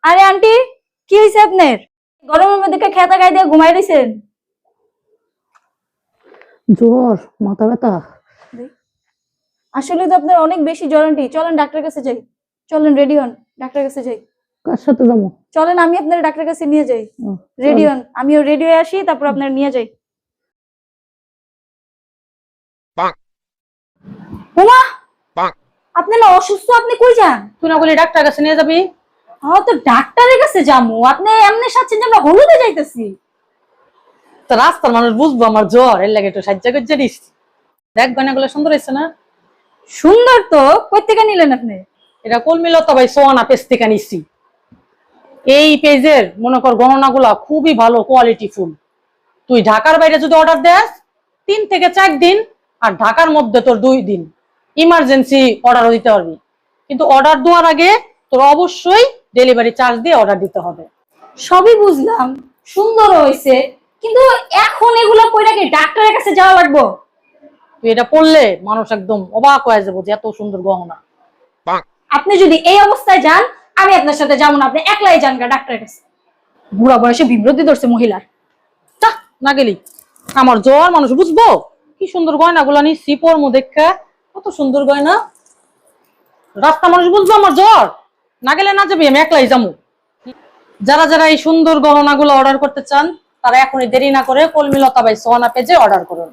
আরে আন্টি, কি হয়েছে আপনার? গরমের মধ্যে খেতা গায়ে দিয়ে ঘুমাই রইছেন? জ্বর, মাথা ব্যথা। আসলে তো আপনার অনেক বেশি জ্বর আন্টি। চলেন ডাক্তার কাছে যাই। চলেন, রেডি হন, ডাক্তার কাছে যাই। কার সাথে যাবো? চলেন, আমি আপনার ডাক্তার কাছে নিয়ে যাই। ও, রেডি চল। হন, আমিও রেডি হয়ে আসি, তারপর আপনার নিয়ে যাই। ওমা, আপনি না অসুস্থ? আপনি কই যান? তুই না বলি ডাক্তার কাছে নিয়ে যাবি? হ্যাঁ, তো ডাক্তারের কাছে যাবো। আপনি এমনি সাচ্ছেন যে আমরা হলুদে যাইতেছি। তো রাস্তার মানুষ বুঝবো আমার জ্বর, এর লাগে একটু সাহায্য করছে দিস। দেখ গয়নাগুলো সুন্দর হয়েছে না? সুন্দর তো। কই থেকে নিলেন আপনি? এটা কলমিলতা ভাই সোয়ানা পেজ থেকে নিচ্ছি। এই পেজের মনে কর গহনাগুলা খুবই ভালো কোয়ালিটি ফুল। তুই ঢাকার বাইরে যদি অর্ডার দেস 3 থেকে 4 দিন, আর ঢাকার মধ্যে তোর 2 দিন ইমার্জেন্সি অর্ডারও দিতে পারবি। কিন্তু অর্ডার দেওয়ার আগে তোর অবশ্যই ডেলিভারি চার্জ দিয়ে অর্ডার দিতে হবে। সবই বুঝলাম, সুন্দর হয়েছে, কিন্তু এখন এগুলা কইরা কি ডাক্তারের কাছে যাওয়া লাগবো? তুই এটা পড়লে মানুষ একদম অবাক হয়ে যাবো যে এত সুন্দর গহনা। আপনি যদি এই অবস্থায় যান, আমি আপনার সাথে যাবো না। আপনি একলাই যান গা ডাক্তারের কাছে। বুড়া বয়সে বিব্রতি ধরছে মহিলার। তা না গেলি আমার জ্বর মানুষ বুঝবো। কি সুন্দর গয়না গুলা নিচ্ছি, পরমু দেখা কত সুন্দর গয়না। রাস্তা মানুষ বুঝবো আমার জ্বর। না গেলে না যাবি, আমি একলাই যাবো। যারা যারা এই সুন্দর গহনা গুলো অর্ডার করতে চান তারা এখনই দেরি না করে কলমিলতা বাই সোহানা পেজে অর্ডার করুন।